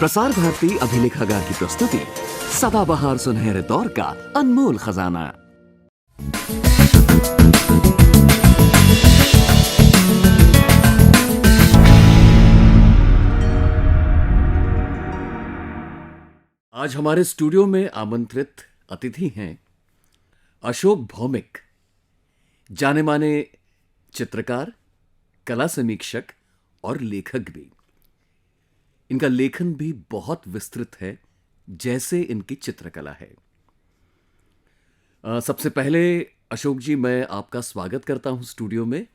प्रसार भारती अभिलेखागार की प्रस्तुति सदाबहार सुनहरे दौर का अनमोल खजाना। आज हमारे स्टूडियो में आमंत्रित अतिथि हैं अशोक भौमिक, जाने माने चित्रकार, कला समीक्षक और लेखक भी। इनका लेखन भी बहुत विस्तृत है, जैसे इनकी चित्रकला है। सबसे पहले अशोक जी, मैं आपका स्वागत करता हूं स्टूडियो में,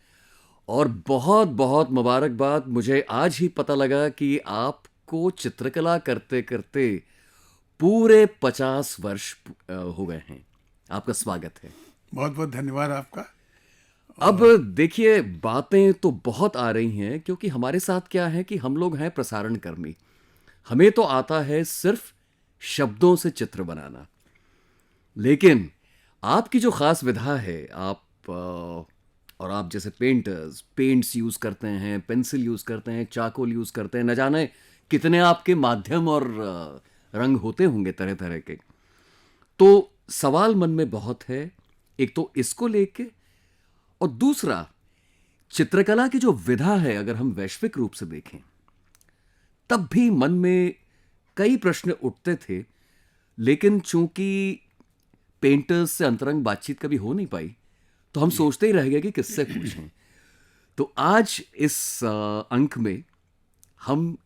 और बहुत बहुत मुबारकबाद। मुझे आज ही पता लगा कि आपको चित्रकला करते करते पूरे 50 वर्ष हो गए हैं। आपका स्वागत है। बहुत बहुत धन्यवाद आपका। अब देखिए, बातें तो बहुत आ रही हैं, क्योंकि हमारे साथ क्या है कि हम लोग हैं प्रसारण कर्मी। हमें तो आता है सिर्फ शब्दों से चित्र बनाना, लेकिन आपकी जो खास विधा है, और आप जैसे पेंट्स यूज करते हैं, पेंसिल यूज करते हैं, चारकोल यूज करते हैं, न जाने कितने आपके माध्यम और रंग होते होंगे तरह तरह के। तो सवाल मन में बहुत है, एक तो इसको लेके, और दूसरा चित्रकला की जो विधा है, अगर हम वैश्विक रूप से देखें, तब भी मन में कई प्रश्न उठते थे, लेकिन चूंकि पेंटर्स से अंतरंग बातचीत कभी हो नहीं पाई, तो हम सोचते ही रह गए कि किससे पूछें। तो आज इस अंक में हम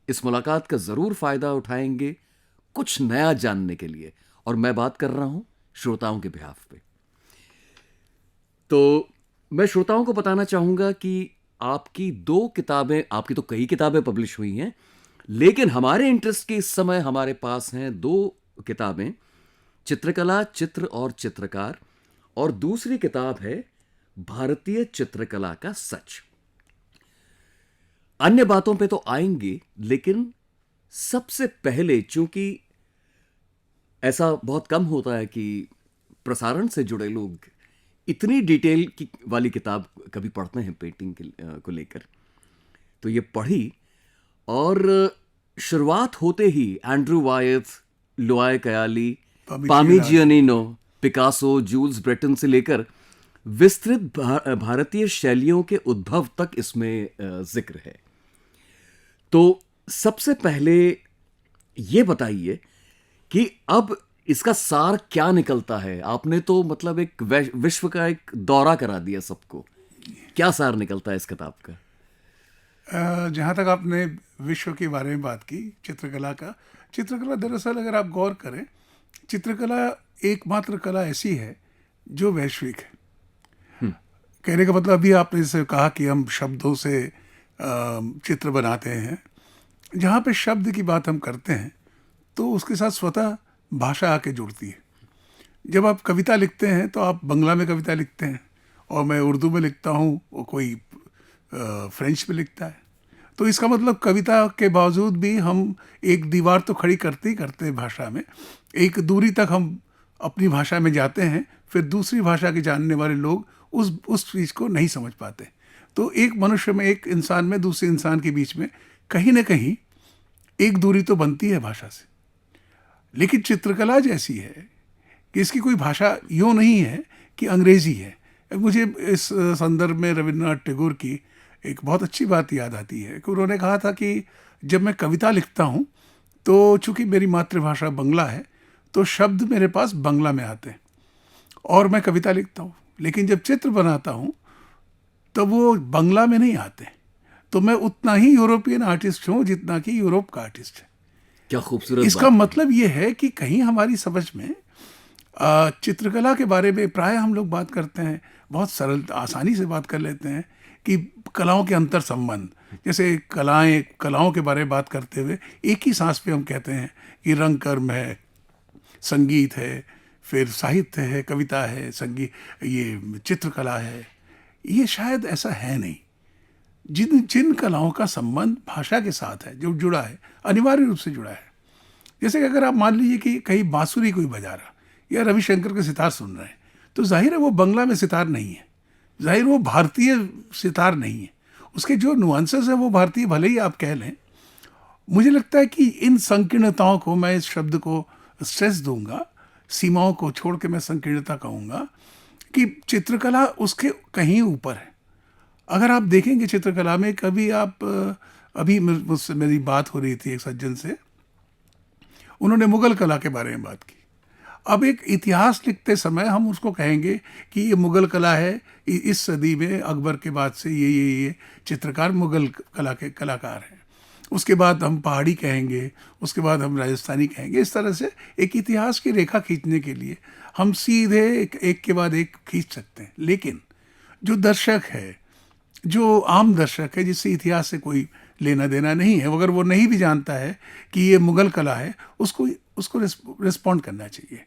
इस मुलाकात का जरूर फायदा उठाएंगे, कुछ नया जानने के लिए, और मैं बात कर रहा हूं श्रोताओं के बिहाफ पे। तो मैं श्रोताओं को बताना चाहूंगा कि आपकी आपकी तो कई किताबें पब्लिश हुई हैं, लेकिन हमारे इंटरेस्ट की इस समय हमारे पास हैं 2 किताबें, चित्रकला, चित्र और चित्रकार, और दूसरी किताब है भारतीय चित्रकला का सच। अन्य बातों पे तो आएंगे, लेकिन सबसे पहले, चूंकि ऐसा बहुत कम होता है कि प्रसारण से जुड़े लोग इतनी डिटेल की वाली किताब कभी पढ़ते हैं पेंटिंग को लेकर, तो ये पढ़ी, और शुरुआत होते ही एंड्रू वायथ, लुआय कयाली, पामिजियानिनो, पिकासो, जूल्स ब्रेटन से लेकर विस्तृत भारतीय शैलियों के उद्भव तक इसमें जिक्र है। तो सबसे पहले ये बताइए कि अब इसका सार क्या निकलता है। आपने तो मतलब एक विश्व का एक दौरा करा दिया सबको। क्या सार निकलता है इस किताब का? जहाँ तक आपने विश्व के बारे में बात की, चित्रकला दरअसल अगर आप गौर करें, चित्रकला एकमात्र कला ऐसी है जो वैश्विक है। कहने का मतलब, अभी आपने जैसे कहा कि हम शब्दों से चित्र बनाते हैं, जहाँ पे शब्द की बात हम करते हैं तो उसके साथ स्वतः भाषा आके जुड़ती है। जब आप कविता लिखते हैं तो आप बंगला में कविता लिखते हैं, और मैं उर्दू में लिखता हूँ, वो कोई फ्रेंच में लिखता है। तो इसका मतलब कविता के बावजूद भी हम एक दीवार तो खड़ी करते ही करते हैं भाषा में, एक दूरी तक हम अपनी भाषा में जाते हैं, फिर दूसरी भाषा के जानने वाले लोग उस चीज़ को नहीं समझ पाते। तो एक मनुष्य में, एक इंसान में दूसरे इंसान के बीच में कहीं ना कहीं एक दूरी तो बनती है भाषा से। लेकिन चित्रकला जैसी है कि इसकी कोई भाषा यूँ नहीं है कि अंग्रेज़ी है। मुझे इस संदर्भ में रविन्द्रनाथ टैगोर की एक बहुत अच्छी बात याद आती है कि उन्होंने कहा था कि जब मैं कविता लिखता हूँ तो चूँकि मेरी मातृभाषा बंगला है, तो शब्द मेरे पास बंगला में आते हैं और मैं कविता लिखता हूँ, लेकिन जब चित्र बनाता हूँ तब वो बंगला में नहीं आते। तो मैं उतना ही यूरोपियन आर्टिस्ट हूँ जितना कि यूरोप का आर्टिस्ट है। क्या खूबसूरत। इसका मतलब ये है कि कहीं हमारी समझ में चित्रकला के बारे में प्राय हम लोग बात करते हैं, बहुत सरल आसानी से बात कर लेते हैं कि कलाओं के अंतर संबंध, जैसे कलाओं के बारे में बात करते हुए एक ही सांस पे हम कहते हैं कि रंग कर्म है, संगीत है, फिर साहित्य है, कविता है, संगीत, ये चित्रकला है। ये शायद ऐसा है नहीं। जिन कलाओं का संबंध भाषा के साथ है, जो जुड़ा है, अनिवार्य रूप से जुड़ा है। जैसे कि अगर आप मान लीजिए कि कहीं बांसुरी कोई बजा रहा या रविशंकर के सितार सुन रहे हैं, तो जाहिर है वो बंगला में सितार नहीं है, जाहिर वो भारतीय सितार नहीं है। उसके जो नुआंसेस हैं वो भारतीय भले ही आप कह लें, मुझे लगता है कि इन संकीर्णताओं को, मैं इस शब्द को स्ट्रेस दूंगा, सीमाओं को छोड़ के मैं संकीर्णता कहूँगा, कि चित्रकला उसके कहीं ऊपर है। अगर आप देखेंगे चित्रकला में, कभी आप अभी मुझसे मेरी बात हो रही थी एक सज्जन से, उन्होंने मुगल कला के बारे में बात की। अब एक इतिहास लिखते समय हम उसको कहेंगे कि ये मुगल कला है, इस सदी में अकबर के बाद से ये चित्रकार मुगल कला के कलाकार हैं। उसके बाद हम पहाड़ी कहेंगे, उसके बाद हम राजस्थानी कहेंगे। इस तरह से एक इतिहास की रेखा खींचने के लिए हम सीधे एक के बाद एक खींच सकते हैं। लेकिन जो दर्शक है, जो आम दर्शक है, जिससे इतिहास से कोई लेना देना नहीं है, अगर वो नहीं भी जानता है कि ये मुगल कला है, उसको उसको रिस्पॉन्ड करना चाहिए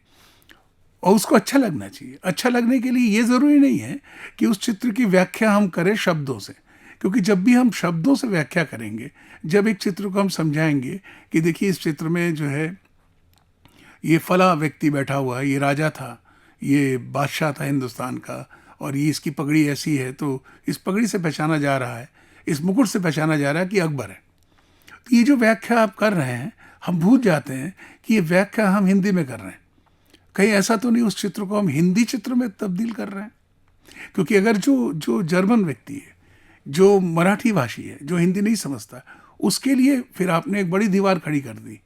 और उसको अच्छा लगना चाहिए। अच्छा लगने के लिए ये ज़रूरी नहीं है कि उस चित्र की व्याख्या हम करें शब्दों से, क्योंकि जब भी हम शब्दों से व्याख्या करेंगे, जब एक चित्र को हम समझाएंगे कि देखिए इस चित्र में जो है ये फला व्यक्ति बैठा हुआ है, ये राजा था, ये बादशाह था हिंदुस्तान का, और ये इसकी पगड़ी ऐसी है, तो इस पगड़ी से पहचाना जा रहा है, इस मुकुट से पहचाना जा रहा है कि अकबर है। तो ये जो व्याख्या आप कर रहे हैं, हम भूल जाते हैं कि ये व्याख्या हम हिंदी में कर रहे हैं। कहीं ऐसा तो नहीं उस चित्र को हम हिंदी चित्र में तब्दील कर रहे हैं? क्योंकि अगर जो जो जर्मन व्यक्ति है, जो मराठी भाषी है, जो हिंदी नहीं समझता, उसके लिए फिर आपने एक बड़ी दीवार खड़ी कर दी।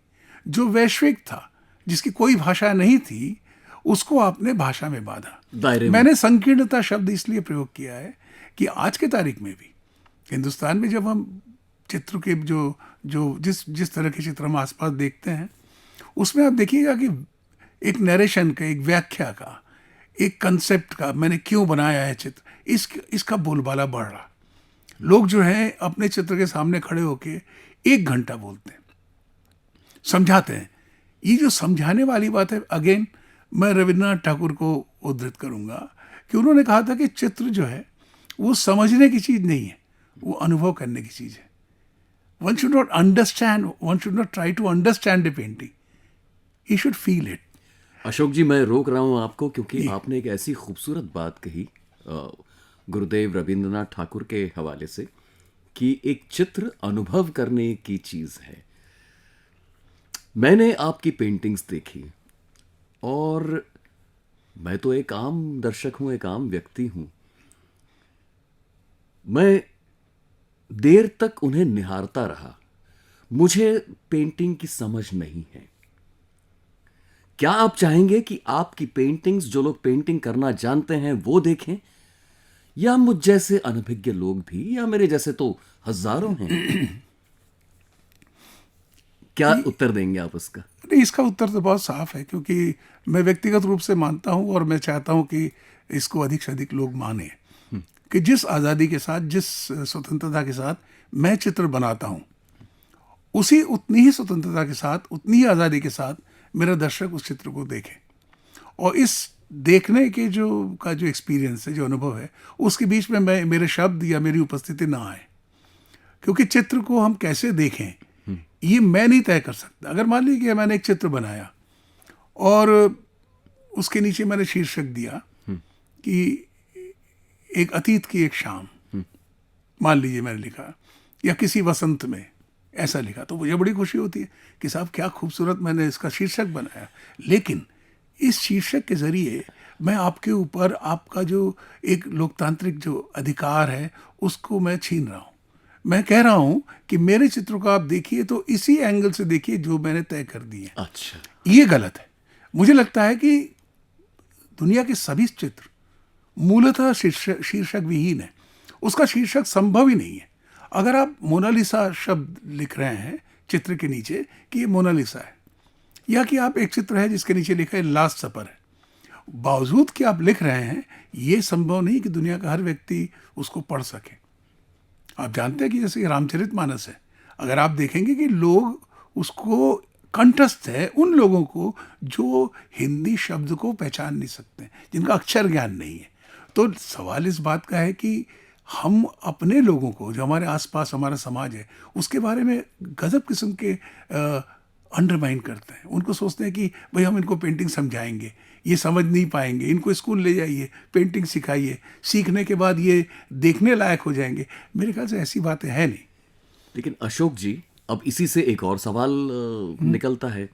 जो वैश्विक था, जिसकी कोई भाषा नहीं थी, उसको आपने भाषा में बांधा। दायरे में। मैंने संकीर्णता शब्द इसलिए प्रयोग किया है कि आज के तारीख में भी हिंदुस्तान में जब हम चित्र के जो जो जिस जिस तरह के चित्र हम आसपास देखते हैं, उसमें आप देखिएगा कि एक नरेशन का, एक व्याख्या का, एक कंसेप्ट का, मैंने क्यों बनाया है चित्र, इसका बोलबाला बढ़ रहा। लोग जो हैं अपने चित्र के सामने खड़े होके 1 घंटा बोलते हैं, समझाते हैं। ये जो समझाने वाली बात है, अगेन मैं रविन्द्रनाथ ठाकुर को उद्धृत करूंगा कि उन्होंने कहा था कि चित्र जो है वो समझने की चीज़ नहीं है, वो अनुभव करने की चीज़ है। One should not understand, one should not try to understand the painting, he should feel it. Ashok ji, मैं रोक रहा हूं आपको क्योंकि आपने एक ऐसी खूबसूरत बात कही गुरुदेव रविंद्रनाथ ठाकुर के हवाले से कि एक चित्र अनुभव करने की चीज है। मैंने आपकी पेंटिंग्स देखी और मैं तो एक आम दर्शक हूं, एक आम व्यक्ति हूं। मैं देर तक उन्हें निहारता रहा। मुझे पेंटिंग की समझ नहीं है। क्या आप चाहेंगे कि आपकी पेंटिंग्स जो लोग पेंटिंग करना जानते हैं वो देखें, या मुझ जैसे अनभिज्ञ लोग भी, या मेरे जैसे तो हजारों हैं? क्या उत्तर देंगे आप उसका? नहीं, इसका उत्तर तो बहुत साफ है, क्योंकि मैं व्यक्तिगत रूप से मानता हूं और मैं चाहता हूं कि इसको अधिक से अधिक लोग माने कि जिस आज़ादी के साथ, जिस स्वतंत्रता के साथ मैं चित्र बनाता हूं, उसी उतनी ही स्वतंत्रता के साथ, उतनी ही आज़ादी के साथ मेरा दर्शक उस चित्र को देखे, और इस देखने के जो एक्सपीरियंस है, जो अनुभव है, उसके बीच में मेरे शब्द या मेरी उपस्थिति ना आए। क्योंकि चित्र को हम कैसे देखें ये मैं नहीं तय कर सकता। अगर मान लीजिए कि मैंने एक चित्र बनाया और उसके नीचे मैंने शीर्षक दिया कि एक अतीत की एक शाम, मान लीजिए मैंने लिखा, या किसी वसंत में ऐसा लिखा, तो मुझे बड़ी खुशी होती है कि साहब क्या खूबसूरत मैंने इसका शीर्षक बनाया। लेकिन इस शीर्षक के ज़रिए मैं आपके ऊपर आपका जो एक लोकतांत्रिक जो अधिकार है उसको मैं छीन रहा हूँ। मैं कह रहा हूँ कि मेरे चित्रों को आप देखिए तो इसी एंगल से देखिए जो मैंने तय कर दिए। अच्छा, ये गलत है। मुझे लगता है कि दुनिया के सभी चित्र मूलतः शीर्षक विहीन है, उसका शीर्षक संभव ही नहीं है। अगर आप मोनालिसा शब्द लिख रहे हैं चित्र के नीचे कि ये मोनालिसा है, या कि आप एक चित्र है जिसके नीचे लिखा है लास्ट सपर है, बावजूद कि आप लिख रहे हैं, ये संभव नहीं कि दुनिया का हर व्यक्ति उसको पढ़ सके। आप जानते हैं कि जैसे रामचरितमानस है, अगर आप देखेंगे कि लोग उसको कंठस्थ है उन लोगों को जो हिंदी शब्द को पहचान नहीं सकते, जिनका अक्षर ज्ञान नहीं है। तो सवाल इस बात का है कि हम अपने लोगों को, जो हमारे आसपास हमारा समाज है, उसके बारे में गजब किस्म के अंडरमाइन करते हैं। उनको सोचते हैं कि भाई हम इनको पेंटिंग समझाएंगे, ये समझ नहीं पाएंगे, इनको स्कूल ले जाइए, पेंटिंग सिखाइए, सीखने के बाद ये देखने लायक हो जाएंगे। मेरे ख्याल से ऐसी बातें हैं नहीं। लेकिन अशोक जी, अब इसी से एक और सवाल निकलता है।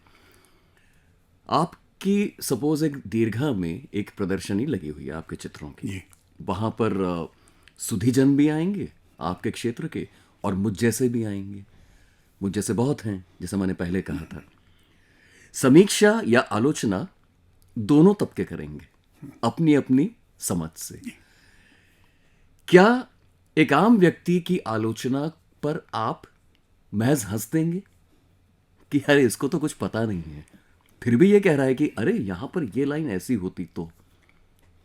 आपकी सपोज एक दीर्घा में एक प्रदर्शनी लगी हुई है आपके चित्रों की, जी। वहां पर सुधीजन भी आएंगे आपके क्षेत्र के, और मुझ जैसे भी आएंगे। मुझ जैसे बहुत हैं, जैसे मैंने पहले कहा था। समीक्षा या आलोचना दोनों तबके करेंगे अपनी अपनी समझ से। क्या एक आम व्यक्ति की आलोचना पर आप महज हंस देंगे कि अरे इसको तो कुछ पता नहीं है, फिर भी ये कह रहा है कि अरे यहां पर ये लाइन ऐसी होती तो?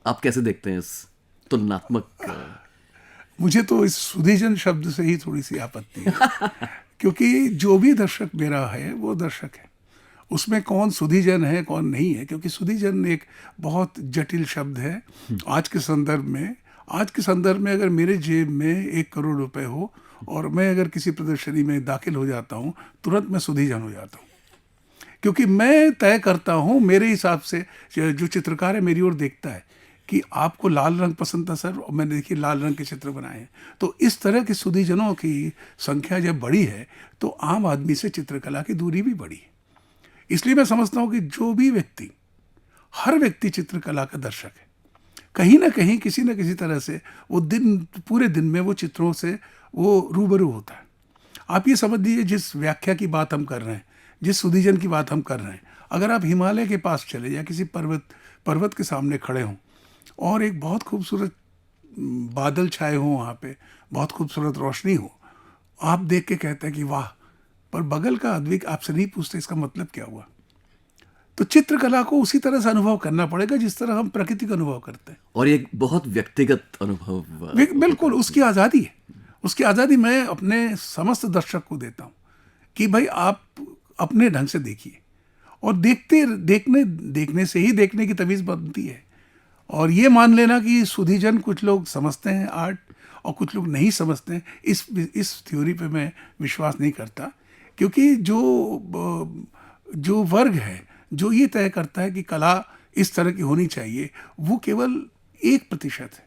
आप कैसे देखते हैं इस तुलनात्मक मुझे तो इस सुधीजन शब्द से ही थोड़ी सी आपत्ति है क्योंकि जो भी दर्शक मेरा है वो दर्शक है, उसमें कौन सुधीजन है कौन नहीं है, क्योंकि सुधीजन एक बहुत जटिल शब्द है आज के संदर्भ में। आज के संदर्भ में अगर मेरे जेब में 1 करोड़ रुपए हो और मैं अगर किसी प्रदर्शनी में दाखिल हो जाता हूँ, तुरंत मैं सुधीजन हो जाता हूँ, क्योंकि मैं तय करता हूँ मेरे हिसाब से। जो चित्रकार है मेरी ओर देखता है कि आपको लाल रंग पसंद था सर, और मैंने देखिए लाल रंग के चित्र बनाए हैं। तो इस तरह के सुधीजनों की संख्या जब बड़ी है तो आम आदमी से चित्रकला की दूरी भी बढ़ी है। इसलिए मैं समझता हूँ कि जो भी व्यक्ति, हर व्यक्ति चित्रकला का दर्शक है। कहीं ना कहीं किसी न किसी तरह से वो पूरे दिन में वो चित्रों से वो रूबरू होता है। आप ये समझ लीजिए, जिस व्याख्या की बात हम कर रहे हैं, जिस सुधीजन की बात हम कर रहे हैं, अगर आप हिमालय के पास चले या किसी पर्वत के सामने खड़े हों और एक बहुत खूबसूरत बादल छाए हों, वहाँ पे बहुत खूबसूरत रोशनी हो, आप देख के कहते हैं कि वाह, पर बगल का आदमी आपसे नहीं पूछते इसका मतलब क्या हुआ। तो चित्रकला को उसी तरह से अनुभव करना पड़ेगा जिस तरह हम प्रकृति का अनुभव करते हैं, और एक बहुत व्यक्तिगत अनुभव। बिल्कुल उसकी आज़ादी है। उसकी आज़ादी मैं अपने समस्त दर्शक को देता हूँ कि भाई आप अपने ढंग से देखिए, और देखने से ही देखने की तमीज़ बनती है। और ये मान लेना कि सुधीजन कुछ लोग समझते हैं आर्ट और कुछ लोग नहीं समझते हैं, इस थ्योरी पे मैं विश्वास नहीं करता। क्योंकि जो वर्ग है जो ये तय करता है कि कला इस तरह की होनी चाहिए, वो केवल 1% है।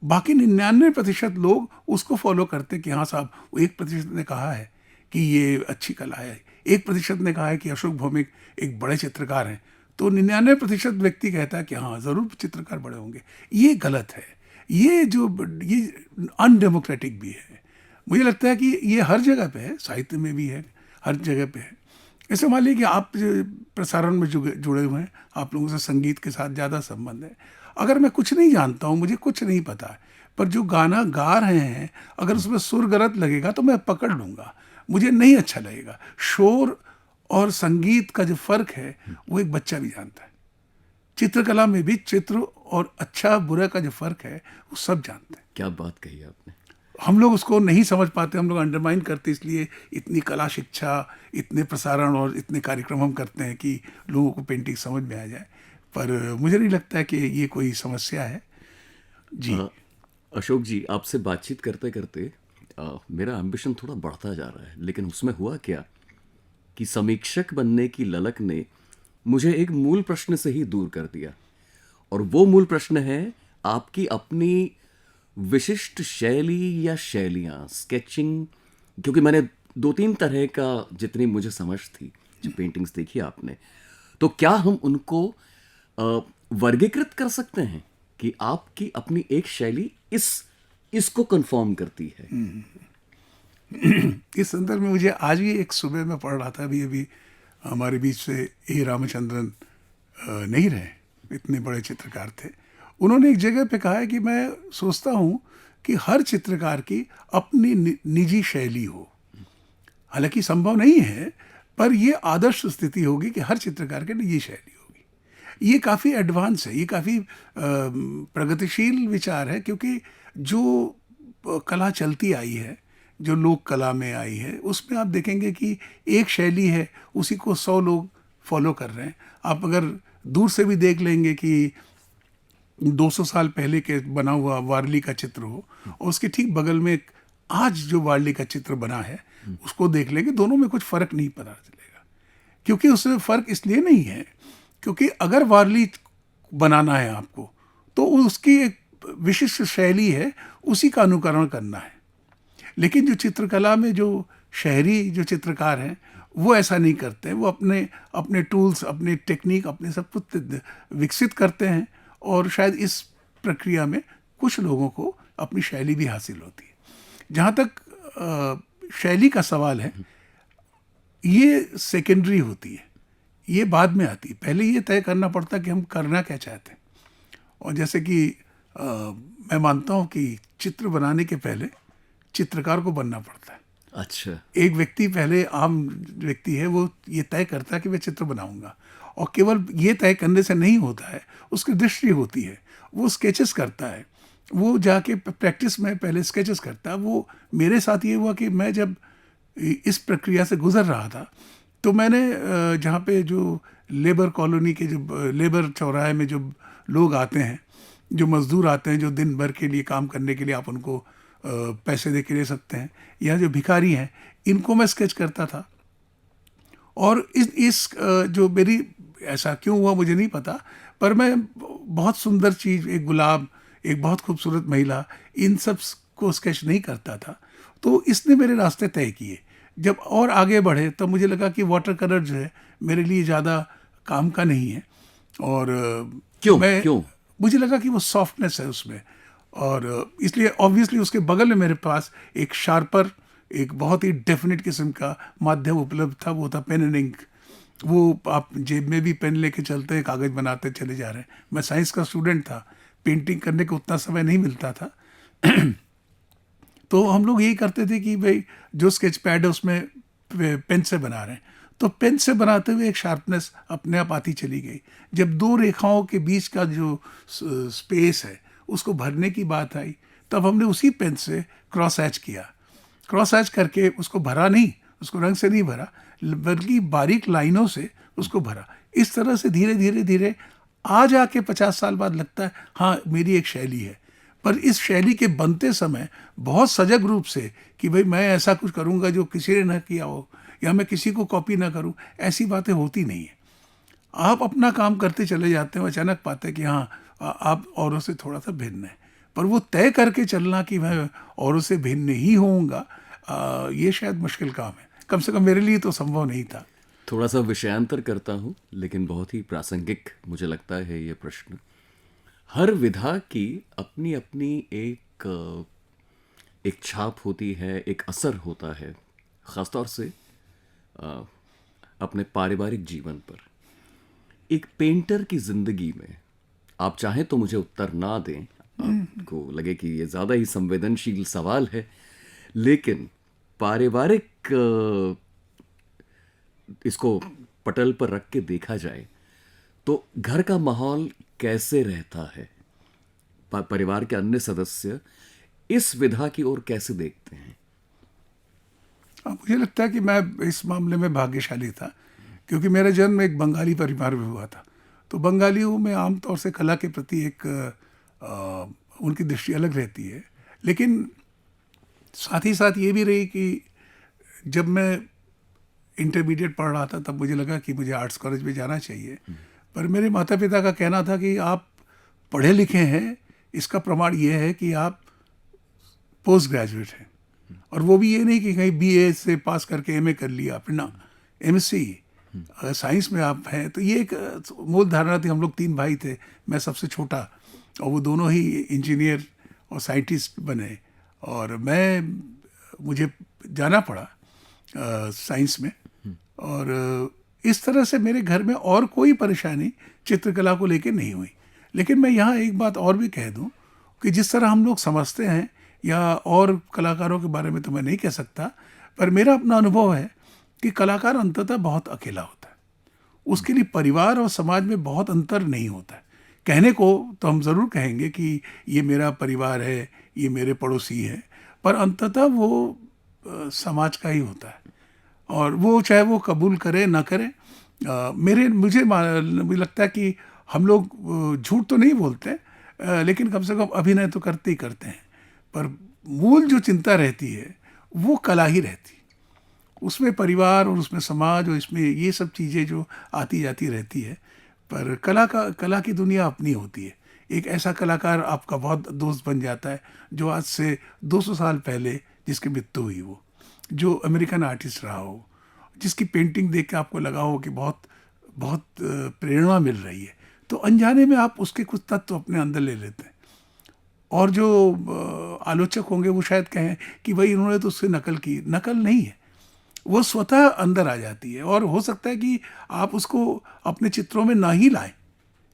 बाकी 99% लोग उसको फॉलो करते हैं कि हाँ साहब, वो 1% ने कहा है कि ये अच्छी कला है, 1% ने कहा है कि अशोक भौमिक एक बड़े चित्रकार हैं, तो 99% व्यक्ति कहता है कि हाँ ज़रूर चित्रकार बड़े होंगे। ये गलत है। ये अनडेमोक्रेटिक भी है। मुझे लगता है कि ये हर जगह पे है, साहित्य में भी है, हर जगह पे है। ऐसे मान लीजिए कि आप प्रसारण में जुड़े हुए हैं, आप लोगों से संगीत के साथ ज़्यादा संबंध है। अगर मैं कुछ नहीं जानता हूँ, मुझे कुछ नहीं पता है, पर जो गाना गा रहे हैं अगर उसमें सुर गलत लगेगा तो मैं पकड़ लूँगा, मुझे नहीं अच्छा लगेगा। शोर और संगीत का जो फ़र्क है वो एक बच्चा भी जानता है। चित्रकला में भी चित्र और अच्छा बुरा का जो फ़र्क है वो सब जानते हैं। क्या बात कही आपने। हम लोग उसको नहीं समझ पाते, हम लोग अंडरमाइन करते, इसलिए इतनी कला शिक्षा, इतने प्रसारण और इतने कार्यक्रम हम करते हैं कि लोगों को पेंटिंग समझ में आ जाए। पर मुझे नहीं लगता है कि ये कोई समस्या है। जी अशोक जी, आपसे बातचीत करते करते मेरा एम्बिशन थोड़ा बढ़ता जा रहा है, लेकिन उसमें हुआ क्या कि समीक्षक बनने की ललक ने मुझे एक मूल प्रश्न से ही दूर कर दिया, और वो मूल प्रश्न है आपकी अपनी विशिष्ट शैली या शैलियाँ, स्केचिंग। क्योंकि मैंने 2-3 तरह का, जितनी मुझे समझ थी, जो पेंटिंग्स देखी आपने, तो क्या हम उनको वर्गीकृत कर सकते हैं कि आपकी अपनी एक शैली इसको कन्फर्म करती है? इस संदर्भ में मुझे आज भी एक सुबह में पढ़ रहा था, अभी हमारे बीच से ए रामचंद्रन नहीं रहे, इतने बड़े चित्रकार थे। उन्होंने एक जगह पे कहा है कि मैं सोचता हूँ कि हर चित्रकार की अपनी निजी शैली हो। हालांकि संभव नहीं है, पर ये आदर्श स्थिति होगी कि हर चित्रकार की निजी शैली होगी। ये काफ़ी एडवांस है, ये काफ़ी प्रगतिशील विचार है, क्योंकि जो कला चलती आई है, जो लोक कला में आई है, उसमें आप देखेंगे कि एक शैली है, उसी को 100 लोग फॉलो कर रहे हैं। आप अगर दूर से भी देख लेंगे कि 200 साल पहले के बना हुआ वारली का चित्र हो और उसके ठीक बगल में आज जो वारली का चित्र बना है उसको देख लेंगे, दोनों में कुछ फ़र्क नहीं पता चलेगा। क्योंकि उसमें फ़र्क इसलिए नहीं है क्योंकि अगर वारली बनाना है आपको तो उसकी एक विशिष्ट शैली है, उसी का अनुकरण करना है। लेकिन जो चित्रकला में जो शहरी जो चित्रकार हैं वो ऐसा नहीं करते हैं। वो अपने अपने टूल्स, अपने टेक्निक, अपने सब कुछ विकसित करते हैं, और शायद इस प्रक्रिया में कुछ लोगों को अपनी शैली भी हासिल होती है। जहाँ तक शैली का सवाल है, ये सेकेंडरी होती है, ये बाद में आती है। पहले ये तय करना पड़ता है कि हम करना क्या चाहते हैं। और जैसे कि मैं मानता हूँ कि चित्र बनाने के पहले चित्रकार को बनना पड़ता है। अच्छा। एक व्यक्ति, पहले आम व्यक्ति है, वो ये तय करता है कि मैं चित्र बनाऊंगा, और केवल ये तय करने से नहीं होता है, उसकी दृष्टि होती है, वो स्केचेस करता है, वो जाके प्रैक्टिस में पहले स्केचेस करता है। वो मेरे साथ ये हुआ कि मैं जब इस प्रक्रिया से गुजर रहा था, तो मैंने जहाँ पे जो लेबर कॉलोनी के, जो लेबर चौराहे में जो लोग आते हैं, जो मजदूर आते हैं, जो दिन भर के लिए काम करने के लिए आप उनको पैसे दे के ले सकते हैं, या जो भिखारी हैं, इनको मैं स्केच करता था। और इस जो मेरी, ऐसा क्यों हुआ मुझे नहीं पता, पर मैं बहुत सुंदर चीज़, एक गुलाब, एक बहुत खूबसूरत महिला, इन सब को स्केच नहीं करता था। तो इसने मेरे रास्ते तय किए। जब और आगे बढ़े तब मुझे लगा कि वाटर कलर जो है मेरे लिए ज़्यादा काम का नहीं है। और क्यों? मुझे लगा कि वो सॉफ्टनेस है उसमें, और इसलिए ऑब्वियसली उसके बगल में मेरे पास एक शार्पर, एक बहुत ही डेफिनेट किस्म का माध्यम उपलब्ध था, वो था पेन एंड इंक। वो आप जेब में भी पेन लेके चलते हैं, कागज़ बनाते चले जा रहे हैं। मैं साइंस का स्टूडेंट था, पेंटिंग करने को उतना समय नहीं मिलता था। तो हम लोग यही करते थे कि भाई जो स्केच पैड है उसमें पेन से बना रहे हैं, तो पेन से बनाते हुए एक शार्पनेस अपने आप आती चली गई। जब दो रेखाओं के बीच का जो स्पेस है उसको भरने की बात आई, तब हमने उसी पेन से क्रॉस हैच किया। क्रॉस हैच करके उसको भरा नहीं, उसको रंग से नहीं भरा, बल्कि बारीक लाइनों से उसको भरा। इस तरह से धीरे धीरे धीरे आज आके 50 साल बाद लगता है हाँ मेरी एक शैली है। पर इस शैली के बनते समय बहुत सजग रूप से कि भाई मैं ऐसा कुछ करूँगा जो किसी ने ना किया हो, या मैं किसी को कॉपी ना करूँ, ऐसी बातें होती नहीं है। आप अपना काम करते चले जाते हैं, अचानक पाते हैं कि हाँ आप औरों से थोड़ा सा भिन्न है। पर वो तय करके चलना कि मैं औरों से भिन्न ही होऊंगा, ये शायद मुश्किल काम है। कम से कम मेरे लिए तो संभव नहीं था। थोड़ा सा विषयांतर करता हूँ, लेकिन बहुत ही प्रासंगिक मुझे लगता है ये प्रश्न। हर विधा की अपनी अपनी एक छाप होती है, एक असर होता है, ख़ासतौर से अपने पारिवारिक जीवन पर। एक पेंटर की ज़िंदगी में आप चाहें तो मुझे उत्तर ना दें, आपको लगे कि ये ज़्यादा ही संवेदनशील सवाल है, लेकिन पारिवारिक इसको पटल पर रख के देखा जाए तो घर का माहौल कैसे रहता है? परिवार के अन्य सदस्य इस विधा की ओर कैसे देखते हैं? मुझे लगता है कि मैं इस मामले में भाग्यशाली था, क्योंकि मेरा जन्म एक बंगाली परिवार में हुआ था। तो बंगालियों में आमतौर से कला के प्रति एक उनकी दृष्टि अलग रहती है। लेकिन साथ ही साथ ये भी रही कि जब मैं इंटरमीडिएट पढ़ रहा था तब मुझे लगा कि मुझे आर्ट्स कॉलेज में जाना चाहिए। पर मेरे माता पिता का कहना था कि आप पढ़े लिखे हैं, इसका प्रमाण ये है कि आप पोस्ट ग्रेजुएट हैं, और वो भी ये नहीं कि कहीं बीए से पास करके एमए कर लिया, फिर ना एमएससी। अगर साइंस में आप हैं तो ये एक मूल धारणा थी। हम लोग 3 भाई थे, मैं सबसे छोटा, और वो दोनों ही इंजीनियर और साइंटिस्ट बने, और मुझे जाना पड़ा साइंस में। और इस तरह से मेरे घर में और कोई परेशानी चित्रकला को लेके नहीं हुई। लेकिन मैं यहाँ एक बात और भी कह दूँ कि जिस तरह हम लोग समझते हैं, या और कलाकारों के बारे में तो मैं नहीं कह सकता, पर मेरा अपना अनुभव है कि कलाकार अंततः बहुत अकेला होता है। उसके लिए परिवार और समाज में बहुत अंतर नहीं होता है। कहने को तो हम ज़रूर कहेंगे कि ये मेरा परिवार है, ये मेरे पड़ोसी है, पर अंततः वो समाज का ही होता है। और वो चाहे वो कबूल करे ना करे, मुझे लगता है कि हम लोग झूठ तो नहीं बोलते, लेकिन कम से कम अभिनय तो करते ही करते हैं। पर मूल जो चिंता रहती है वो कला ही रहती, उसमें परिवार और उसमें समाज और इसमें ये सब चीज़ें जो आती जाती रहती है। पर कला की दुनिया अपनी होती है। एक ऐसा कलाकार आपका बहुत दोस्त बन जाता है जो आज से 200 साल पहले जिसकी मृत्यु हुई, वो जो अमेरिकन आर्टिस्ट रहा हो, जिसकी पेंटिंग देख के आपको लगा हो कि बहुत बहुत प्रेरणा मिल रही है, तो अनजाने में आप उसके कुछ तत्व अपने अंदर ले लेते हैं। और जो आलोचक होंगे वो शायद कहें कि भाई इन्होंने तो उससे नकल की। नकल नहीं है, वो स्वतः अंदर आ जाती है। और हो सकता है कि आप उसको अपने चित्रों में ना ही लाएं,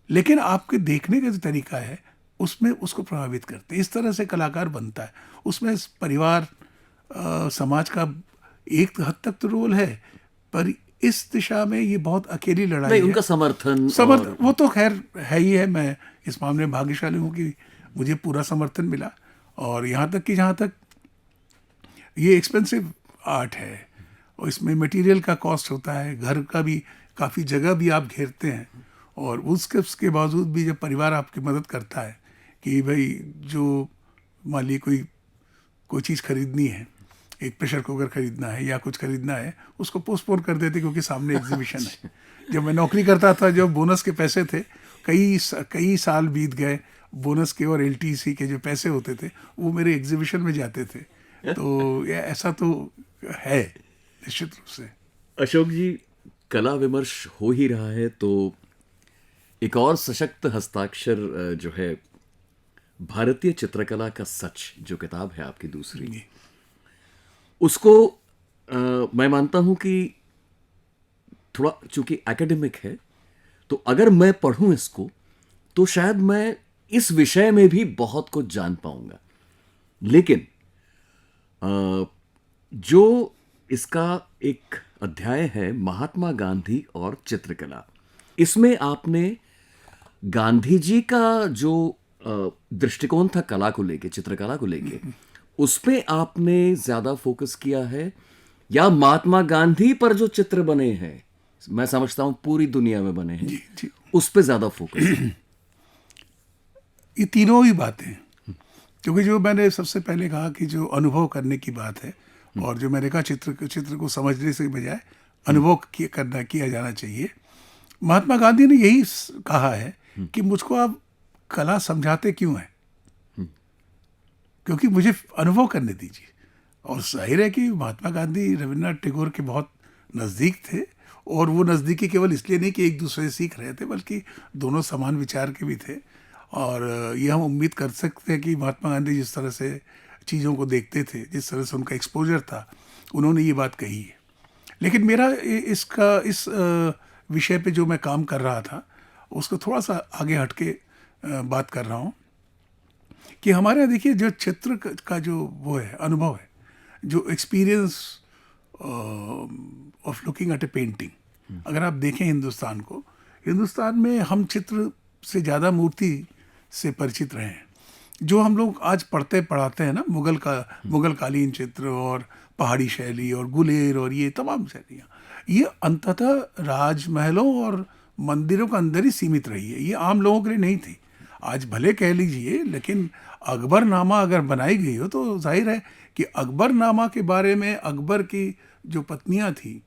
लेकिन आपके देखने का जो तरीका है उसमें उसको प्रभावित करते हैं। इस तरह से कलाकार बनता है। उसमें परिवार, समाज का एक हद तक तो रोल है, पर इस दिशा में ये बहुत अकेली लड़ाई नहीं, है। उनका समर्थन समर्थन और वो तो खैर है ही है। मैं इस मामले में भाग्यशाली हूँ कि मुझे पूरा समर्थन मिला। और यहाँ तक कि जहाँ तक ये एक्सपेंसिव आर्ट है और इसमें मटेरियल का कॉस्ट होता है, घर का भी काफ़ी जगह भी आप घेरते हैं, और उसके बावजूद भी जब परिवार आपकी मदद करता है कि भाई जो मान ली कोई चीज़ खरीदनी है, एक प्रेशर कुकर खरीदना है या कुछ खरीदना है, उसको पोस्टपोन कर देते क्योंकि सामने एग्जीबिशन है। जब मैं नौकरी करता था, जो बोनस के पैसे थे, कई साल बीत गए, बोनस के और एलटीसी के जो पैसे होते थे वो मेरे एग्जीबिशन में जाते थे। तो ये ऐसा तो है निश्चित रूप से। अशोक जी, कला विमर्श हो ही रहा है तो एक और सशक्त हस्ताक्षर जो है भारतीय चित्रकला का सच, जो किताब है आपकी दूसरी, उसको मैं मानता हूं कि थोड़ा चूंकि एकेडमिक है, तो अगर मैं पढ़ूं इसको तो शायद मैं इस विषय में भी बहुत कुछ जान पाऊंगा। लेकिन जो इसका एक अध्याय है महात्मा गांधी और चित्रकला, इसमें आपने गांधी जी का जो दृष्टिकोण था कला को लेके, चित्रकला को लेके, उस पे आपने ज्यादा फोकस किया है, या महात्मा गांधी पर जो चित्र बने हैं, मैं समझता हूं पूरी दुनिया में बने हैं, जी जी, उस पे ज्यादा फोकस है? ये तीनों ही बातें, क्योंकि जो मैंने सबसे पहले कहा कि जो अनुभव करने की बात है, और जो मैंने कहा चित्र को समझने से बजाय अनुभव किया जाना चाहिए। महात्मा गांधी ने यही कहा है कि मुझको आप कला समझाते क्यों हैं, क्योंकि मुझे अनुभव करने दीजिए। और जाहिर है कि महात्मा गांधी रविन्द्रनाथ टैगोर के बहुत नज़दीक थे, और वो नज़दीकी केवल इसलिए नहीं कि एक दूसरे से सीख रहे थे, बल्कि दोनों समान विचार के भी थे। और ये हम उम्मीद कर सकते हैं कि महात्मा गांधी जिस तरह से चीज़ों को देखते थे, जिस तरह से उनका एक्सपोजर था, उन्होंने ये बात कही है। लेकिन मेरा इस विषय पे जो मैं काम कर रहा था, उसको थोड़ा सा आगे हट के बात कर रहा हूँ कि हमारे यहाँ देखिए, जो चित्र का जो वो है, अनुभव है, जो experience of looking at A painting, अगर आप देखें हिंदुस्तान में हम चित्र से ज़्यादा मूर्ति से परिचित रहे हैं। जो हम लोग आज पढ़ाते हैं ना, मुगल कालीन चित्र और पहाड़ी शैली और गुलेर और ये तमाम शैलियाँ, ये अंततः राजमहलों और मंदिरों के अंदर ही सीमित रही है। ये आम लोगों के लिए नहीं थी। आज भले कह लीजिए, लेकिन अकबरनामा अगर बनाई गई हो तो जाहिर है कि अकबरनामा के बारे में अकबर की जो पत्नियां थी,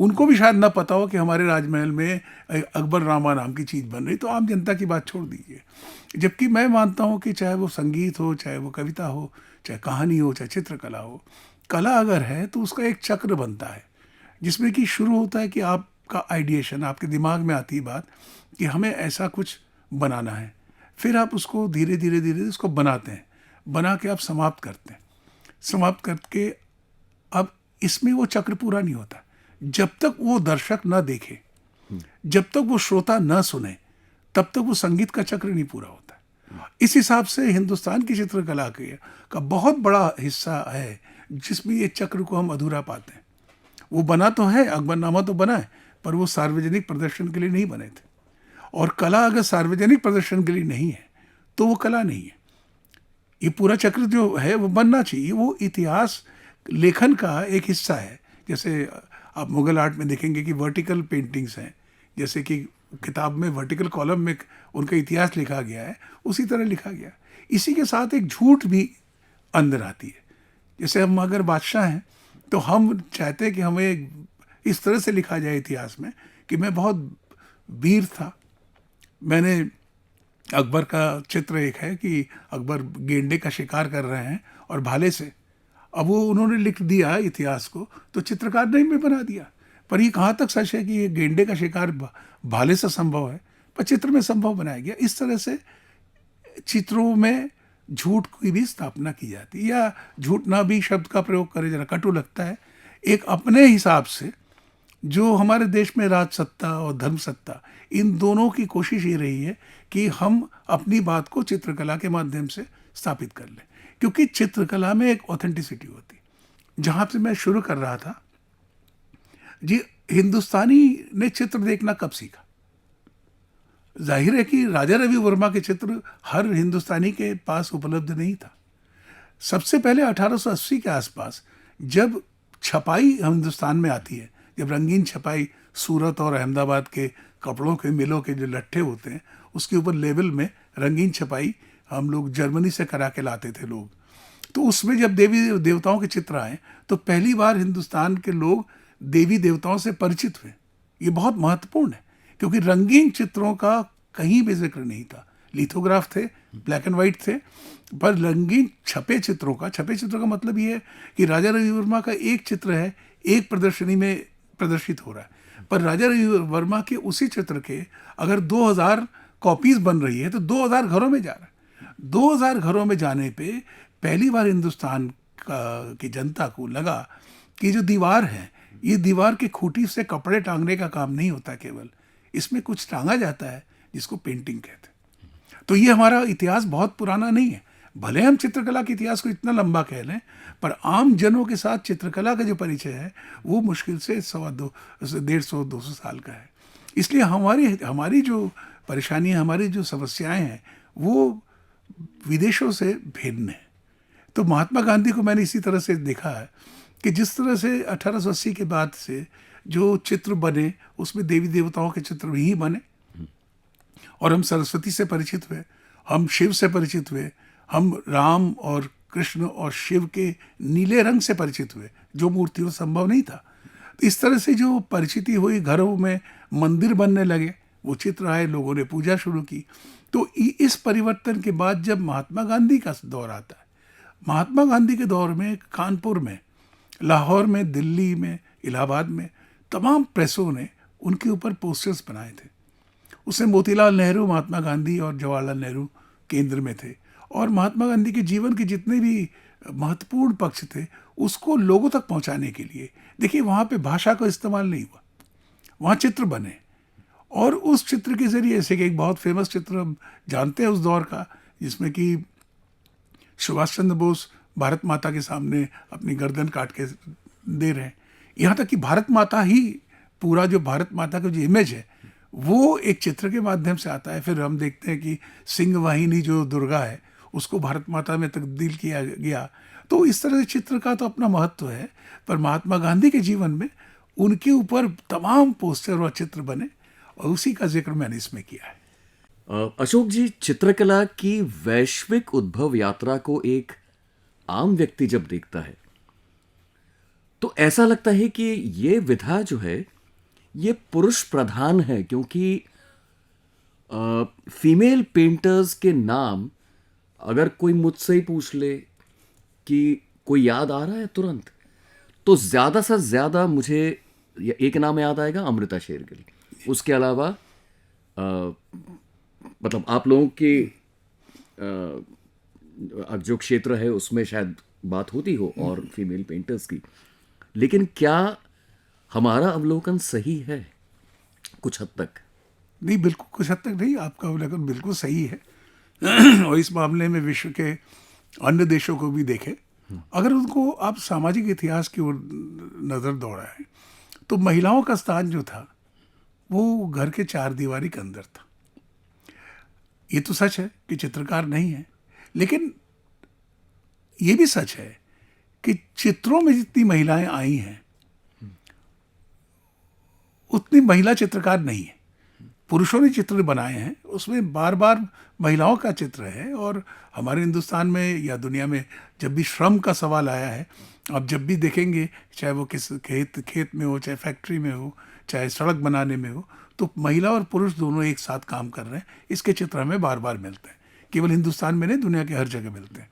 उनको भी शायद ना पता हो कि हमारे राजमहल में अकबरनामा नाम की चीज़ बन रही। तो आम जनता की बात छोड़ दीजिए। जबकि मैं मानता हूँ कि चाहे वो संगीत हो, चाहे वो कविता हो, चाहे कहानी हो, चाहे चित्रकला हो, कला अगर है तो उसका एक चक्र बनता है, जिसमें कि शुरू होता है कि आपका आइडिएशन, आपके दिमाग में आती है बात कि हमें ऐसा कुछ बनाना है। फिर आप उसको धीरे धीरे उसको बनाते हैं, बना के आप समाप्त करते हैं। समाप्त करके अब इसमें वो चक्र पूरा नहीं होता जब तक वो दर्शक ना देखे, जब तक वो श्रोता ना सुने, तब तक वो संगीत का चक्र नहीं पूरा होता। इस हिसाब से हिंदुस्तान की चित्रकला का बहुत बड़ा हिस्सा है जिसमें ये चक्र को हम अधूरा पाते हैं। वो बना तो है, अकबरनामा तो बना है, पर वो सार्वजनिक प्रदर्शन के लिए नहीं बने थे। और कला अगर सार्वजनिक प्रदर्शन के लिए नहीं है तो वो कला नहीं है। ये पूरा चक्र जो है वो बनना चाहिए। वो इतिहास लेखन का एक हिस्सा है। जैसे आप मुगल आर्ट में देखेंगे कि वर्टिकल पेंटिंग्स हैं, जैसे कि किताब में वर्टिकल कॉलम में उनका इतिहास लिखा गया है, उसी तरह लिखा गया। इसी के साथ एक झूठ भी अंदर आती है। जैसे हम अगर बादशाह हैं तो हम चाहते हैं कि हमें इस तरह से लिखा जाए इतिहास में कि मैं बहुत वीर था। मैंने अकबर का चित्र एक है कि अकबर गेंडे का शिकार कर रहे हैं और भाले से, अब वो उन्होंने लिख दिया इतिहास को, तो चित्रकार ने भी बना दिया। पर ये कहाँ तक सच है कि ये गेंडे का शिकार भाले से संभव है, पर चित्र में संभव बनाया गया। इस तरह से चित्रों में झूठ की भी स्थापना की जाती है, या झूठ ना भी शब्द का प्रयोग करे जरा कटु लगता है। एक अपने हिसाब से जो हमारे देश में राज सत्ता और धर्म सत्ता, इन दोनों की कोशिश ये रही है कि हम अपनी बात को चित्रकला के माध्यम से स्थापित कर लें, क्योंकि चित्रकला में एक ऑथेंटिसिटी होती है। जहाँ से मैं शुरू कर रहा था जी, हिंदुस्तानी ने चित्र देखना कब सीखा? जाहिर है कि राजा रवि वर्मा के चित्र हर हिंदुस्तानी के पास उपलब्ध नहीं था। सबसे पहले 1880 के आसपास जब छपाई हिंदुस्तान में आती है, जब रंगीन छपाई सूरत और अहमदाबाद के कपड़ों के मिलों के जो लट्ठे होते हैं उसके ऊपर लेवल में रंगीन छपाई हम लोग जर्मनी से करा के लाते थे लोग, तो उसमें जब देवी देवताओं के चित्र आए तो पहली बार हिंदुस्तान के लोग देवी देवताओं से परिचित हुए। ये बहुत महत्वपूर्ण है, क्योंकि रंगीन चित्रों का कहीं भी जिक्र नहीं था। लिथोग्राफ थे, ब्लैक एंड वाइट थे, पर रंगीन छपे चित्रों का मतलब ये है कि राजा रवि वर्मा का एक चित्र है, एक प्रदर्शनी में प्रदर्शित हो रहा है, पर राजा रवि वर्मा के उसी चित्र के अगर 2000 कॉपीज बन रही है तो 2000 घरों में जा रहा है। 2000 घरों में जाने पे पहली बार हिंदुस्तान की जनता को लगा कि जो दीवार है, ये दीवार की खूंटी से कपड़े टांगने का काम नहीं होता, केवल इसमें कुछ टांगा जाता है जिसको पेंटिंग कहते हैं। तो ये हमारा इतिहास बहुत पुराना नहीं है। भले हम चित्रकला के इतिहास को इतना लंबा कह लें, पर आम जनों के साथ चित्रकला का जो परिचय है वो मुश्किल से 150-200 साल का है। इसलिए हमारी जो परेशानियाँ, हमारी जो समस्याएं हैं वो विदेशों से भिन्न है। तो महात्मा गांधी को मैंने इसी तरह से देखा है कि जिस तरह से 1880 के बाद से जो चित्र बने उसमें देवी देवताओं के चित्र ही बने, और हम सरस्वती से परिचित हुए, हम शिव से परिचित हुए, हम राम और कृष्ण और शिव के नीले रंग से परिचित हुए, जो मूर्तियों संभव नहीं था। इस तरह से जो परिचिति हुई, घरों में मंदिर बनने लगे, वो चित्र आए, लोगों ने पूजा शुरू की। तो इस परिवर्तन के बाद जब महात्मा गांधी का दौर आता है, महात्मा गांधी के दौर में कानपुर में, लाहौर में, दिल्ली में, इलाहाबाद में तमाम प्रेसों ने उनके ऊपर पोस्टर्स बनाए थे। उसमें मोतीलाल नेहरू, महात्मा गांधी और जवाहरलाल नेहरू केंद्र में थे, और महात्मा गांधी के जीवन के जितने भी महत्वपूर्ण पक्ष थे उसको लोगों तक पहुंचाने के लिए, देखिए वहाँ पे भाषा का इस्तेमाल नहीं हुआ, वहाँ चित्र बने, और उस चित्र के जरिए, जैसे कि एक बहुत फेमस चित्र हम जानते हैं उस दौर का, जिसमें कि सुभाष चंद्र बोस भारत माता के सामने अपनी गर्दन काट के दे रहे हैं। यहाँ तक कि भारत माता ही, पूरा जो भारत माता का जो इमेज है वो एक चित्र के माध्यम से आता है। फिर हम देखते हैं कि सिंह वाहिनी जो दुर्गा है उसको भारत माता में तब्दील किया गया। तो इस तरह से चित्र का तो अपना महत्व है, पर महात्मा गांधी के जीवन में उनके ऊपर तमाम पोस्टर और चित्र बने, और उसी का जिक्र मैंने इसमें किया है। अशोक जी, चित्रकला की वैश्विक उद्भव यात्रा को एक आम व्यक्ति जब देखता है तो ऐसा लगता है कि ये विधा जो है ये पुरुष प्रधान है, क्योंकि फीमेल पेंटर्स के नाम अगर कोई मुझसे ही पूछ ले कि कोई याद आ रहा है तुरंत, तो ज़्यादा से ज़्यादा मुझे एक नाम याद आएगा, अमृता शेरगिल। उसके अलावा मतलब आप लोगों के जो क्षेत्र है उसमें शायद बात होती हो और फीमेल पेंटर्स की, लेकिन क्या हमारा अवलोकन सही है? कुछ हद तक नहीं, बिल्कुल कुछ हद तक नहीं, आपका अवलोकन बिल्कुल सही है। और इस मामले में विश्व के अन्य देशों को भी देखें, अगर उनको आप सामाजिक इतिहास की ओर नज़र दौड़ाएं तो महिलाओं का स्थान जो था वो घर के चार दीवारी के अंदर था। ये तो सच है कि चित्रकार नहीं है, लेकिन ये भी सच है कि चित्रों में जितनी महिलाएं आई हैं उतनी महिला चित्रकार नहीं है। पुरुषों ने चित्र बनाए हैं, उसमें बार बार महिलाओं का चित्र है। और हमारे हिंदुस्तान में या दुनिया में जब भी श्रम का सवाल आया है, आप जब भी देखेंगे, चाहे वो किस खेत में हो, चाहे फैक्ट्री में हो, चाहे सड़क बनाने में हो, तो महिला और पुरुष दोनों एक साथ काम कर रहे हैं। इसके चित्र हमें बार बार मिलते हैं, केवल हिंदुस्तान में नहीं, दुनिया के हर जगह मिलते हैं।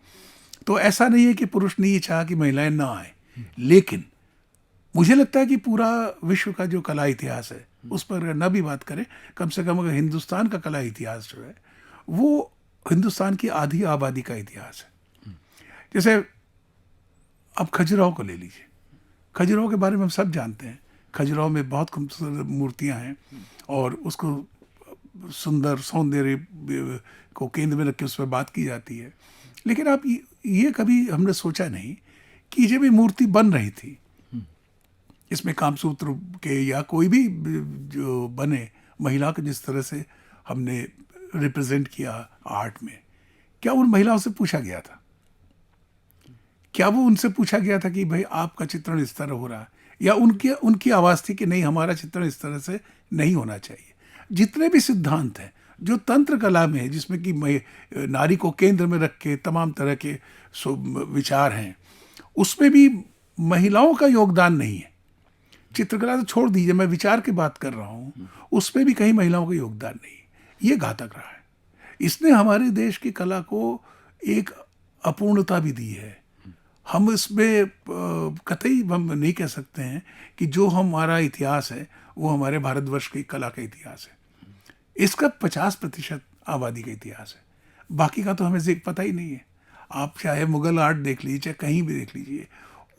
तो ऐसा नहीं है कि पुरुष ने ये चाहा कि महिलाएं ना आए, लेकिन मुझे लगता है कि पूरा विश्व का जो कला इतिहास है उस पर अगर न भी बात करें, कम से कम अगर हिंदुस्तान का कला इतिहास जो है वो हिंदुस्तान की आधी आबादी का इतिहास है। जैसे अब खजुराहो को ले लीजिए, खजुराहो के बारे में हम सब जानते हैं, खजुराहो में बहुत खूबसूरत मूर्तियां हैं और उसको सुंदर सौंदर्य को केंद्र में रख के उस पर बात की जाती है। लेकिन आप ये कभी हमने सोचा नहीं कि जब ये मूर्ति बन रही थी, इसमें कामसूत्र के या कोई भी जो बने महिला को जिस तरह से हमने रिप्रेजेंट किया आर्ट में, क्या उन महिलाओं से पूछा गया था? क्या वो उनसे पूछा गया था कि भाई आपका चित्रण इस तरह हो रहा है, या उनकी आवाज़ थी कि नहीं हमारा चित्रण इस तरह से नहीं होना चाहिए? जितने भी सिद्धांत हैं जो तंत्र कला में है, जिसमें कि नारी को केंद्र में रख के तमाम तरह के विचार हैं, उसमें भी महिलाओं का योगदान नहीं है। चित्रकला तो छोड़ दीजिए, मैं विचार की बात कर रहा हूँ, उसमें भी कहीं महिलाओं का योगदान नहीं है। ये घातक रहा है। इसने हमारे देश की कला को एक अपूर्णता भी दी है। हम इसमें कतई हम नहीं कह सकते हैं कि जो हमारा इतिहास है वो हमारे भारतवर्ष की कला का इतिहास है। इसका 50% आबादी का इतिहास है, बाकी का तो हमें पता ही नहीं है। आप चाहे मुगल आर्ट देख लीजिए, चाहे कहीं भी देख लीजिए,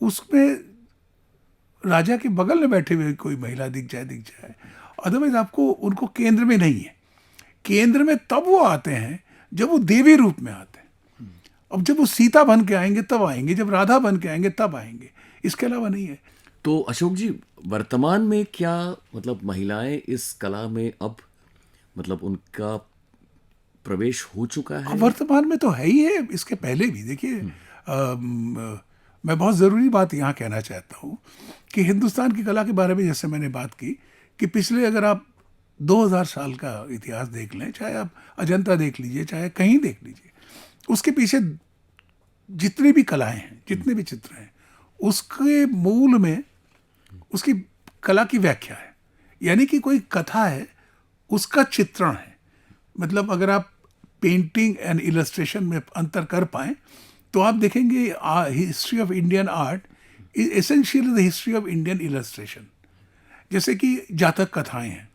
उसमें राजा के बगल में बैठे हुए कोई महिला दिख जाए, अदरवाइज आपको उनको केंद्र में नहीं है। केंद्र में तब वो आते हैं जब वो देवी रूप में आते हैं। अब जब वो सीता बन के आएंगे तब आएंगे, जब राधा बन के आएंगे तब आएंगे, इसके अलावा नहीं है। तो अशोक जी, वर्तमान में क्या मतलब महिलाएं इस कला में अब मतलब उनका प्रवेश हो चुका है? वर्तमान में तो है ही है, इसके पहले भी देखिए। मैं बहुत ज़रूरी बात यहाँ कहना चाहता हूँ कि हिंदुस्तान की कला के बारे में जैसे मैंने बात की कि पिछले अगर आप 2000 साल का इतिहास देख लें, चाहे आप अजंता देख लीजिए, चाहे कहीं देख लीजिए, उसके पीछे जितनी भी कलाएं हैं, जितने भी चित्र हैं, उसके मूल में उसकी कला की व्याख्या है। यानी कि कोई कथा है, उसका चित्रण है। मतलब अगर आप पेंटिंग एंड इलस्ट्रेशन में अंतर कर पाएँ तो आप देखेंगे history of Indian art is essentially the history of Indian illustration. जैसे कि जातक कथाएं हैं,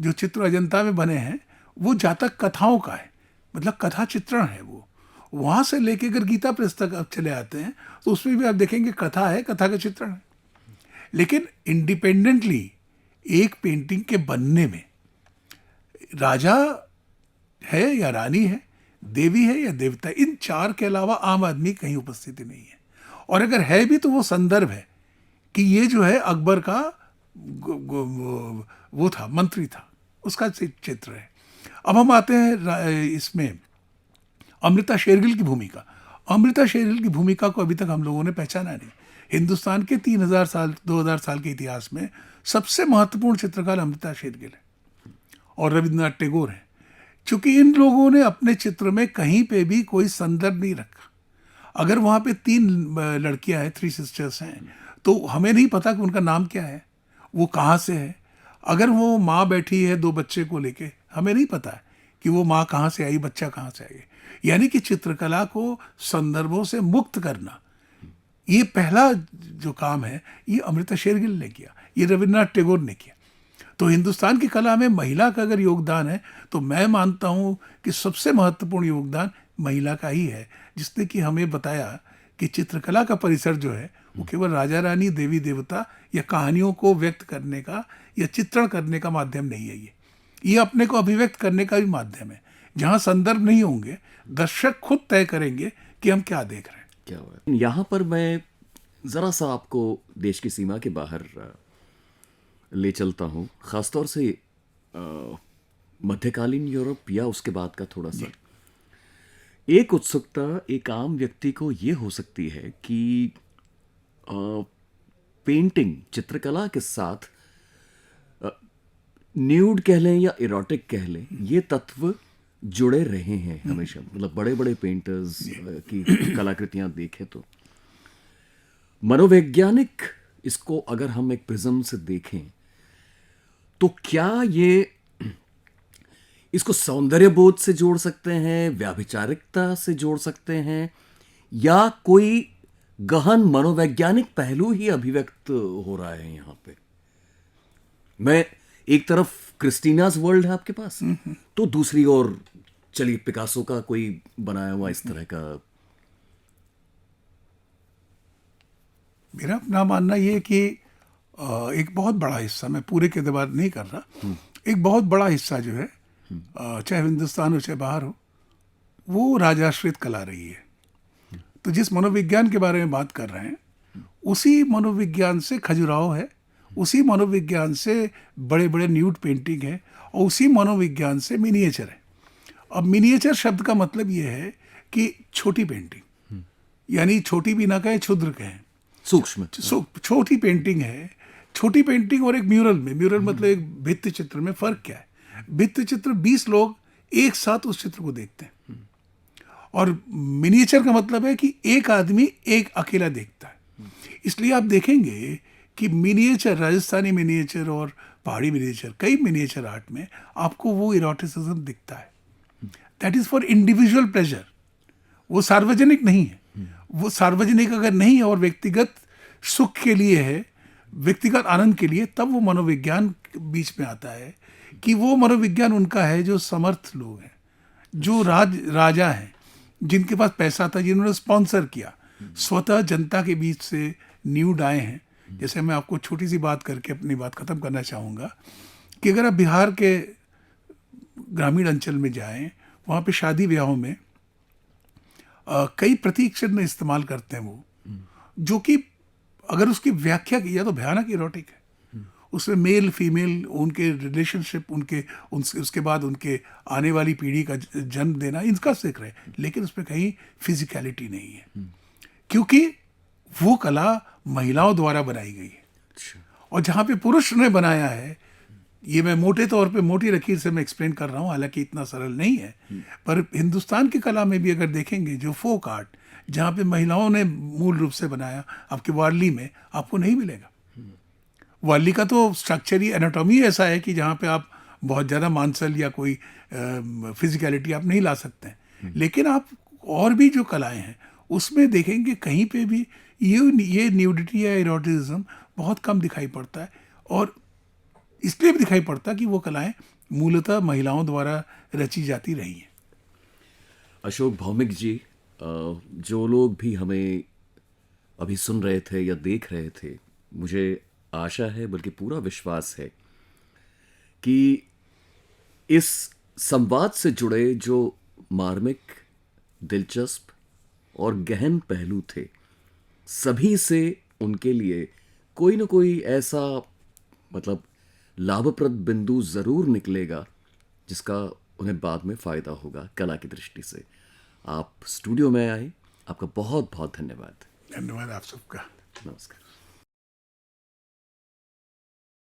जो चित्र अजंता में बने हैं वो जातक कथाओं का है, मतलब कथा चित्रण है। वो वहाँ से लेके अगर गीता प्रेस तक आप चले आते हैं तो उसमें भी आप देखेंगे कथा है, कथा का चित्रण है। लेकिन इंडिपेंडेंटली एक पेंटिंग के बनने में राजा है या रानी है, देवी है या देवता, इन चार के अलावा आम आदमी कहीं उपस्थिति नहीं है। और अगर है भी तो वो संदर्भ है कि ये जो है अकबर का वो था, मंत्री था, उसका चित्र है। अब हम आते हैं इसमें अमृता शेरगिल की भूमिका। अमृता शेरगिल की भूमिका को अभी तक हम लोगों ने पहचाना नहीं। हिंदुस्तान के 3000 साल 2000 साल के इतिहास में सबसे महत्वपूर्ण चित्रकार अमृता शेरगिल है और रविंद्रनाथ टैगोर है। चूंकि इन लोगों ने अपने चित्र में कहीं पे भी कोई संदर्भ नहीं रखा। अगर वहाँ पे 3 लड़कियां हैं, 3 सिस्टर्स हैं, तो हमें नहीं पता कि उनका नाम क्या है, वो कहाँ से है। अगर वो माँ बैठी है 2 बच्चे को लेके, हमें नहीं पता है कि वो माँ कहाँ से आई, बच्चा कहाँ से आई। यानी कि चित्रकला को संदर्भों से मुक्त करना, ये पहला जो काम है, ये अमृता शेरगिल ने किया, ये रविंद्रनाथ टैगोर ने किया। तो हिंदुस्तान की कला में महिला का अगर योगदान है तो मैं मानता हूँ कि सबसे महत्वपूर्ण योगदान महिला का ही है, जिसने कि हमें बताया कि चित्रकला का परिसर जो है वो केवल राजा रानी, देवी देवता या कहानियों को व्यक्त करने का या चित्रण करने का माध्यम नहीं है। ये अपने को अभिव्यक्त करने का भी माध्यम है, जहाँ संदर्भ नहीं होंगे दर्शक खुद तय करेंगे कि हम क्या देख रहे हैं। क्या हुआ? यहाँ पर मैं ज़रा सा आपको देश की सीमा के बाहर ले चलता हूँ, ख़ासतौर से मध्यकालीन यूरोप या उसके बाद का थोड़ा सा। एक उत्सुकता एक आम व्यक्ति को ये हो सकती है कि पेंटिंग, चित्रकला के साथ न्यूड कह लें या इरोटिक कह लें, ये तत्व जुड़े रहे हैं हमेशा। मतलब बड़े बड़े पेंटर्स की कलाकृतियां देखें तो मनोवैज्ञानिक इसको अगर हम एक प्रिज्म से देखें तो क्या ये इसको सौंदर्य बोध से जोड़ सकते हैं, व्याभिचारिकता से जोड़ सकते हैं, या कोई गहन मनोवैज्ञानिक पहलू ही अभिव्यक्त हो रहा है यहाँ पे? मैं एक तरफ क्रिस्टीनाज वर्ल्ड है आपके पास, तो दूसरी ओर चलिए पिकासो का कोई बनाया हुआ इस तरह का। मेरा अपना मानना ये है कि एक बहुत बड़ा हिस्सा, मैं पूरे के बात नहीं कर रहा, एक बहुत बड़ा हिस्सा जो है, चाहे हिंदुस्तान हो चाहे बाहर हो, वो राजाश्रित कला रही है। तो जिस मनोविज्ञान के बारे में बात कर रहे हैं, उसी मनोविज्ञान से खजुराहो है, उसी मनोविज्ञान से बड़े बड़े न्यूड पेंटिंग है, और उसी मनोविज्ञान से मिनिएचर है। अब मिनिएचर शब्द का मतलब ये है कि छोटी पेंटिंग, यानी छोटी भी ना कहें, क्षुद्र कहें, सूक्ष्म। छोटी पेंटिंग है। छोटी पेंटिंग और एक म्यूरल में, म्यूरल मतलब एक भित्ति चित्र में फ़र्क क्या है? भित्ति चित्र 20 लोग एक साथ उस चित्र को देखते हैं, और मिनिएचर का मतलब है कि एक आदमी एक अकेला देखता है। इसलिए आप देखेंगे कि मिनिएचर, राजस्थानी मिनिएचर और पहाड़ी मिनिएचर, कई मिनिएचर आर्ट में आपको वो इरोटिसिज्म दिखता है। That is for individual pleasure, वो सार्वजनिक नहीं है। वो सार्वजनिक अगर नहीं है और व्यक्तिगत सुख के लिए है, व्यक्तिगत आनंद के लिए, तब वो मनोविज्ञान बीच में आता है कि वो मनोविज्ञान उनका है जो समर्थ लोग हैं, जो राजा हैं, जिनके पास पैसा था, जिन्होंने स्पॉन्सर किया, स्वतः जनता के बीच से न्यूड आए हैं। जैसे मैं आपको छोटी सी बात करके अपनी बात खत्म करना चाहूँगा कि अगर आप बिहार के ग्रामीण अंचल में जाएं, वहाँ पे शादी ब्याहों में कई प्रतीक चिन्ह इस्तेमाल करते हैं वो, जो कि अगर उसकी व्याख्या की जाए तो भयानक इरोटिक है। उसमें मेल फीमेल, उनके रिलेशनशिप, उसके बाद उनके आने वाली पीढ़ी का जन्म देना, इनका जिक्र है, लेकिन उसमें कहीं फिजिकलिटी नहीं है, क्योंकि वो कला महिलाओं द्वारा बनाई गई है। और जहाँ पे पुरुष ने बनाया है, ये मैं मोटे तौर पे, मोटी लकीर से मैं एक्सप्लेन कर रहा हूँ, हालांकि इतना सरल नहीं है, पर हिंदुस्तान की कला में भी अगर देखेंगे, जो फोक आर्ट, जहाँ पे महिलाओं ने मूल रूप से बनाया, आपके वारली में आपको नहीं मिलेगा। वारली का तो स्ट्रक्चर ही, एनाटॉमी ऐसा है कि जहाँ पे आप बहुत ज़्यादा मांसल या कोई फिजिकलिटी आप नहीं ला सकते हैं। लेकिन आप और भी जो कलाएँ हैं उसमें देखेंगे, कहीं पे भी ये न्यूडिटी या इरोटिज्म बहुत कम दिखाई पड़ता है, और इसलिए भी दिखाई पड़ता कि वो कलाएं मूलतः महिलाओं द्वारा रची जाती रही हैं। अशोक भौमिक जी, जो लोग भी हमें अभी सुन रहे थे या देख रहे थे, मुझे आशा है, बल्कि पूरा विश्वास है कि इस संवाद से जुड़े जो मार्मिक, दिलचस्प और गहन पहलू थे, सभी से उनके लिए कोई ना कोई ऐसा मतलब लाभप्रद बिंदु जरूर निकलेगा जिसका उन्हें बाद में फायदा होगा कला की दृष्टि से। आप स्टूडियो में आए, आपका बहुत बहुत धन्यवाद। धन्यवाद आप सबका। नमस्कार।